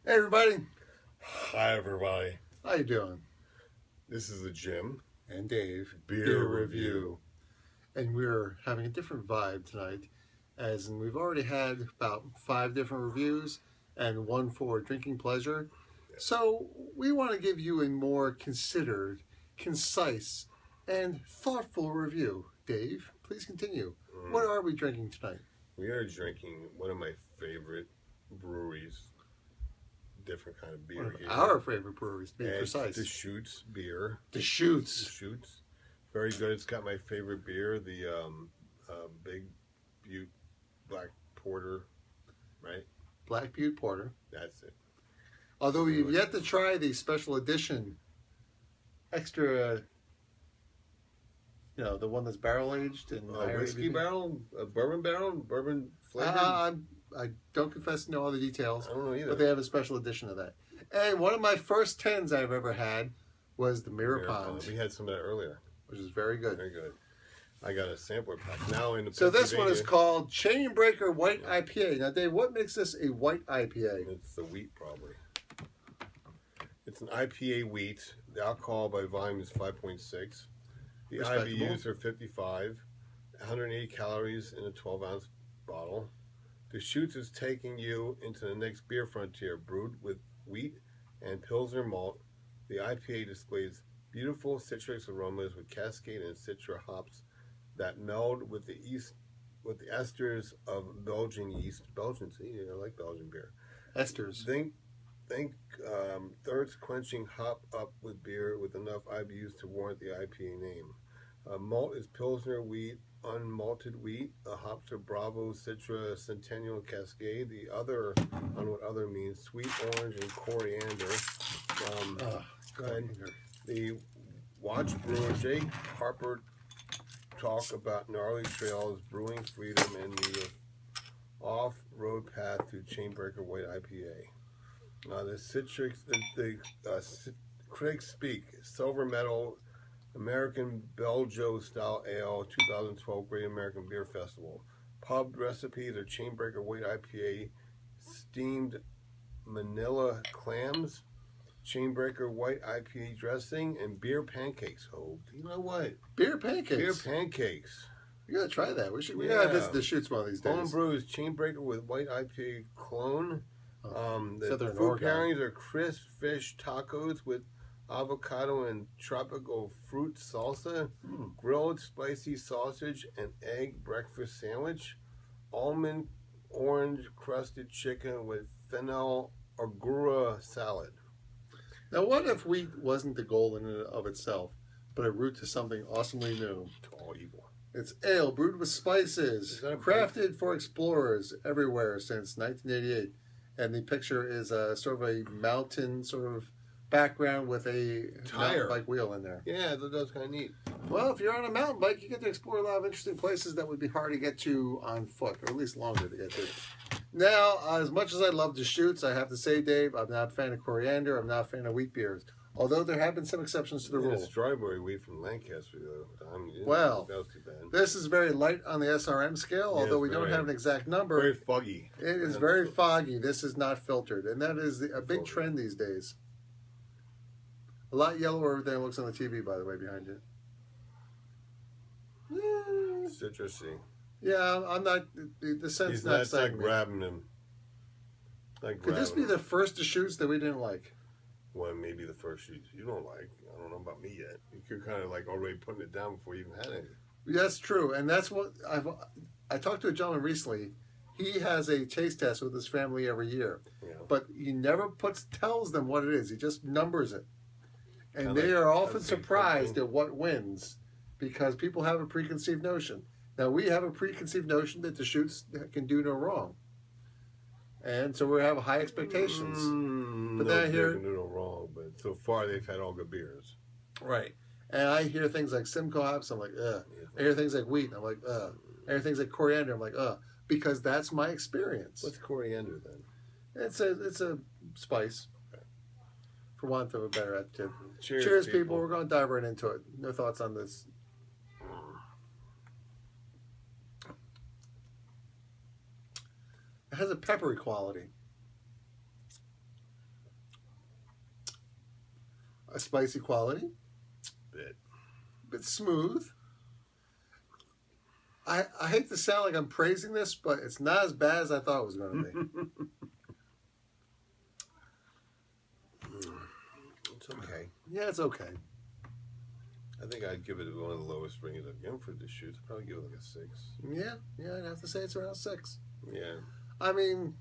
Hey everybody, Hi everybody. how you doing? This is the Jimm And Dave, Beer Review. And we're having a different vibe tonight, as in we've already had about 5 different reviews and one for drinking pleasure. So we want to give you a more considered, concise, and thoughtful review. Dave, please continue. What are we drinking tonight? We are drinking one of my favorite breweries. Different kind of beer here. Our favorite breweries, to be And precise. Deschutes beer. Deschutes. Deschutes. Very good. It's got my favorite beer, the Big Butte Black Porter, right? Black Butte Porter. That's it. Although we've yet to try the special edition extra, the one that's barrel aged and Whiskey barrel, a bourbon flavored. I don't confess to know all the details, I don't know either. but they have a special edition of that. And one of my first 10s I've ever had was the Mirror Pond, We had some of that earlier. which is very good. Very good. I got a sampler pack now in the. So this one is called Chainbreaker White IPA. Now, Dave, what makes this a white IPA? It's the wheat, probably. It's an IPA wheat. The alcohol by volume is 5.6. The IBUs are 55. 180 calories in a 12-ounce bottle. Deschutes is taking you into the next beer frontier, brewed with wheat and Pilsner malt. The IPA displays beautiful citrus aromas with Cascade and Citra hops that meld with the esters of Belgian yeast. Belgian, see, I like Belgian beer. Esters. Think thirst quenching hop up with beer with enough IBUs to warrant the IPA name. Malt is Pilsner wheat, unmalted wheat. Hops are Bravo, Citra, Centennial, Cascade. The other, on what other means, sweet orange and coriander. And the watch brewer Jake Harper talk about gnarly trails, brewing freedom, and the off-road path to Chainbreaker White IPA. The citrus, critics speak silver medal. American Belgio Style Ale 2012 Great American Beer Festival. Pub recipes are Chainbreaker White IPA, steamed Manila clams, Chainbreaker White IPA dressing, and beer pancakes. Oh, you know what? Beer pancakes. Beer pancakes. You gotta try that. We gotta visit the Deschutes one of these days. Homebrew is Chainbreaker with White IPA clone. The food Oregon. pairings are crisp fish tacos with avocado and tropical fruit salsa, grilled spicy sausage and egg breakfast sandwich, almond orange crusted chicken with fennel agura salad. Now, what if wheat wasn't the goal in and of itself, but a route to something awesomely new? To all evil. It's ale brewed with spices, crafted for explorers everywhere since 1988. And the picture is sort of a mountain sort of background with a mountain bike wheel in there. Yeah, that's kind of neat. Well, if you're on a mountain bike, you get to explore a lot of interesting places that would be hard to get to on foot, or at least longer to get to. Now, as much as I love Deschutes, I have to say, Dave, I'm not a fan of Coriander. I'm not a fan of wheat beers. Although there have been some exceptions to the rule. Strawberry wheat from Lancaster, though. Well, that was too bad. This is very light on the SRM scale, although we don't have an exact number. Very foggy. It is very foggy. This is not filtered, and that is a big trend these days. A lot yellower than it looks on the TV, by the way, behind you. Citrusy. Yeah, I'm not. The scent's not exciting. Grabbing him. Could this be the first Deschutes that we didn't like? Well, maybe the first you don't like. I don't know about me yet. You're kind of like already putting it down before you even had it. That's true, and that's what I talked to a gentleman recently. He has a taste test with his family every year, but he never tells them what it is. He just numbers it, and they are often surprised at what wins because people have a preconceived notion. Now we have a preconceived notion that Deschutes can do no wrong, and so we have high expectations. But then I hear can do no wrong. But so far they've had all good beers. Right. And I hear things like Simcoe hops, I'm like, ugh. I hear things like wheat, I'm like, ugh. I hear things like coriander, I'm like, ugh. Because that's my experience. What's coriander then? It's a spice, for want of a better adjective. Cheers people. We're going to dive right into it. No thoughts on this. It has a peppery quality. A spicy quality. Bit smooth. I hate to sound like I'm praising this, but it's not as bad as I thought it was going to be. It's okay. Yeah, it's okay. I think I'd give it one of the lowest ratings I've given for Deschutes. I'd probably give it like a 6. Yeah, I'd have to say it's around 6. Yeah. I mean...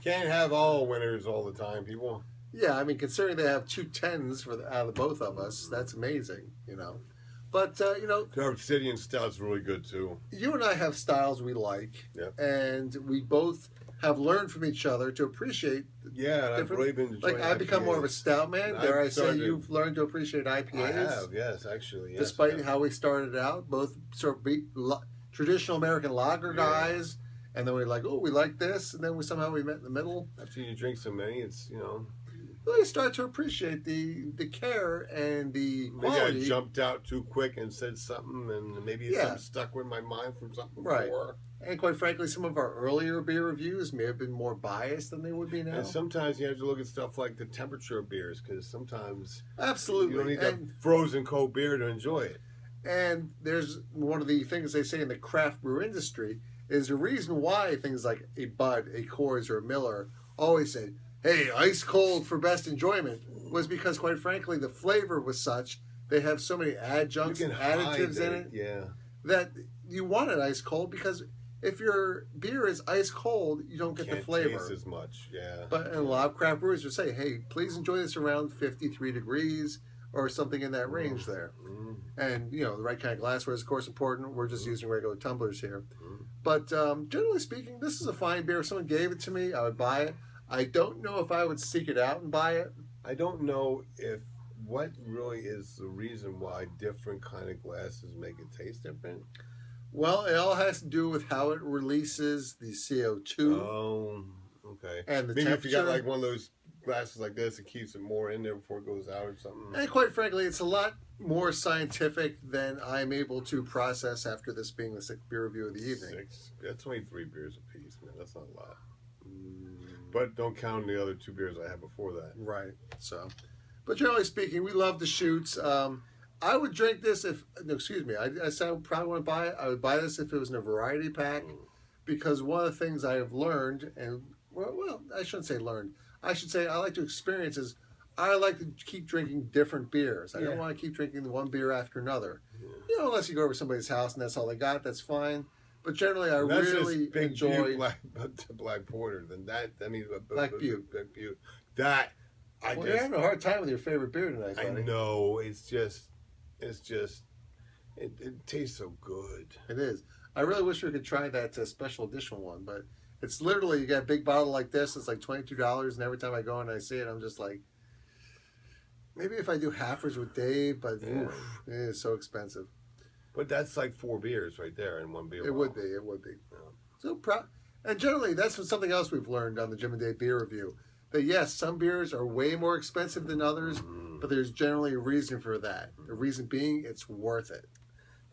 Can't have all winners all the time, people. Yeah, I mean, considering they have 2 10s out of both of us, that's amazing, you know. But, you know... The Obsidian Stout's really good, too. You and I have styles we like, and we both have learned from each other to appreciate I've really been enjoying like, I've become more of a stout man. Dare I say you've learned to appreciate IPAs? I have, yes, actually. Yes, despite how we started out, both sort of traditional American lager guys, and then we're like, oh, we like this, and then somehow we met in the middle. After you drink so many, it's, you know... Well, you start to appreciate the care and the quality. Maybe I jumped out too quick and said something, and maybe something stuck with my mind from something before. And quite frankly, some of our earlier beer reviews may have been more biased than they would be now. And sometimes you have to look at stuff like the temperature of beers, because sometimes absolutely you don't need that frozen cold beer to enjoy it. And there's one of the things they say in the craft brew industry is the reason why things like a Bud, a Coors, or a Miller always say, hey, ice cold for best enjoyment, was because, quite frankly, the flavor was such, they have so many adjuncts and additives in it, that you want it ice cold, because if your beer is ice cold, you don't get the flavor. Taste as much, But a lot of craft brewers would say, hey, please enjoy this around 53 degrees or something in that range there. And, you know, the right kind of glassware is, of course, important. We're just using regular tumblers here. But generally speaking, this is a fine beer. If someone gave it to me, I would buy it. I don't know if I would seek it out and buy it. I don't know if what really is the reason why different kind of glasses make it taste different. Well, it all has to do with how it releases the CO2. Oh, okay. And the maybe temperature. If you got like one of those glasses like this, it keeps it more in there before it goes out or something. And quite frankly, it's a lot more scientific than I'm able to process after this being the 6th beer review of the evening. 6? That's only 3 beers a piece, man. That's not a lot. But don't count the other 2 beers I had before that. Right. So, but generally speaking, we love Deschutes. I would drink this if, no, excuse me, I said I would probably want to buy it. I would buy this if it was in a variety pack, because one of the things I have learned, and, well, I shouldn't say learned. I should say I like to experience is I like to keep drinking different beers. I don't want to keep drinking the one beer after another. You know, unless you go over to somebody's house and that's all they got, that's fine. But generally, I really enjoy Black Porter. Then that, I mean, Black Butte. That you're having a hard time with your favorite beer tonight, buddy. I know. It tastes so good. It is. I really wish we could try that special edition one, but it's literally, you got a big bottle like this. It's like $22, and every time I go and I see it, I'm just like, maybe if I do halfers with Dave, but oof, it is so expensive. But that's like 4 beers right there in one beer. It would be. Yeah. So and generally, that's something else we've learned on the Jimm and Dave beer review. That yes, some beers are way more expensive than others, but there's generally a reason for that. The reason being, it's worth it.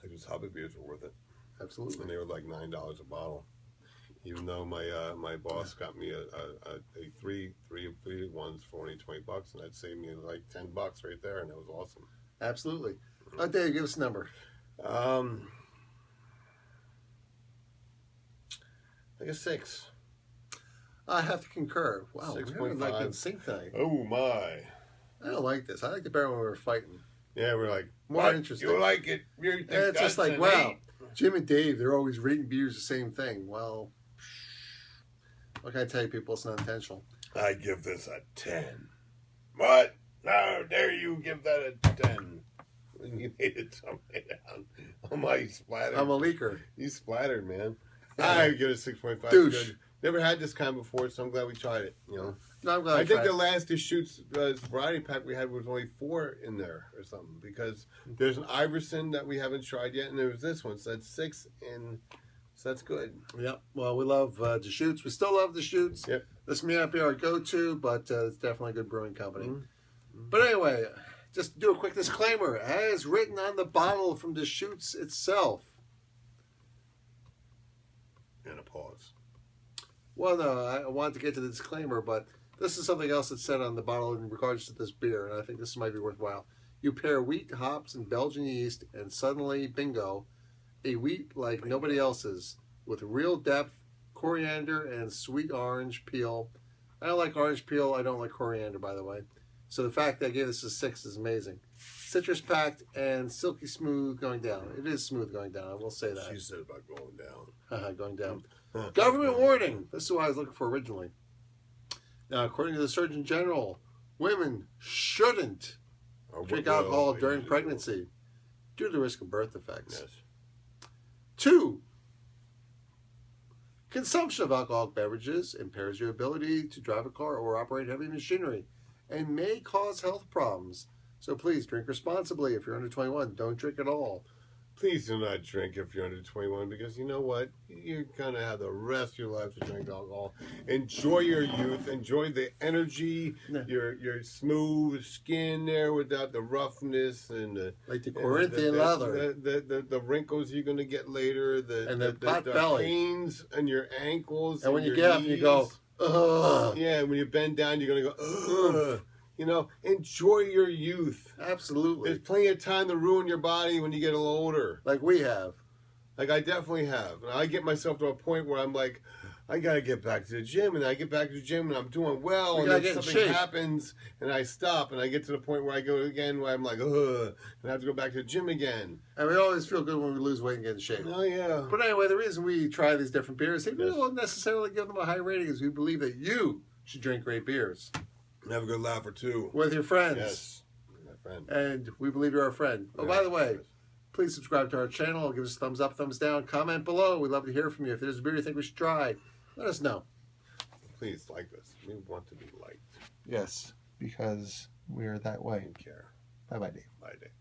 Like those Hobbit beers were worth it. Absolutely. And they were like $9 a bottle. Even though my boss got me a three ones for only $20, and that saved me like $10 right there, and it was awesome. Absolutely. Dave, give us a number. Like a 6. I have to concur. Wow, 6.5. we're like in sync tonight. Oh my! I don't like this. I like the better when we were fighting. Yeah, we're like more interesting. You like it? You think it's just like wow, Jimm and Dave. They're always rating beers the same thing. Well, what can I tell you, people? It's not intentional. I give this a 10. What? How dare you give that a 10? You made it something down. Oh my, you splattered. I'm a leaker. You splattered, man. I give it a 6.5. Douche. Good. Never had this kind before, so I'm glad we tried it. You know. No, I'm glad I think the last Deschutes variety pack we had was only 4 in there or something, because there's an Iverson that we haven't tried yet, and there was this one, so that's 6, and so that's good. Yep. Well, we love Deschutes. We still love Deschutes. Yep. This may not be our go-to, but it's definitely a good brewing company. But anyway, just do a quick disclaimer. As written on the bottle from Deschutes itself. And a pause. Well, no, I wanted to get to the disclaimer, but This is something else that's said on the bottle in regards to this beer, and I think this might be worthwhile. You pair wheat, hops, and Belgian yeast, and suddenly, bingo, a wheat like nobody else's, with real depth, coriander, and sweet orange peel. I don't like orange peel. I don't like coriander, by the way. So the fact that I gave this a 6 is amazing. Citrus packed and silky smooth going down. It is smooth going down, I will say that. She said about going down. Going down. Government warning. This is what I was looking for originally. Now, according to the Surgeon General, women shouldn't drink alcohol during pregnancy due to the risk of birth defects. Yes. 2, consumption of alcoholic beverages impairs your ability to drive a car or operate heavy machinery and may cause health problems. So please drink responsibly. If you're under 21, don't drink at all. Please do not drink if you're under 21, because you know what? You're going to have the rest of your life to drink alcohol. Enjoy your youth. Enjoy the energy, your smooth skin there without the roughness and the... Like the Corinthian leather. The wrinkles you're going to get later. The pot belly. Pains on your ankles. And when you get up, you go, ugh. Yeah, when you bend down, you're going to go, ugh. You know, enjoy your youth. Absolutely. There's plenty of time to ruin your body when you get a little older. Like we have. Like I definitely have. And I get myself to a point where I'm like, I got to get back to the gym. And I get back to the gym and I'm doing well. And then something happens and I stop. And I get to the point where I go again where I'm like, ugh. And I have to go back to the gym again. And we always feel good when we lose weight and get in shape. Oh, yeah. But anyway, the reason we try these different beers, we don't necessarily give them a high rating is we believe that you should drink great beers. And have a good laugh or two. With your friends. Yes. My friend. And we believe you're our friend. Oh, by the way, please subscribe to our channel. Give us a thumbs up, thumbs down. Comment below. We'd love to hear from you. If there's a beer you think we should try, let us know. Please like us. We want to be liked. Yes, because we're that way. We care. Bye-bye, Dave. Bye, Dave.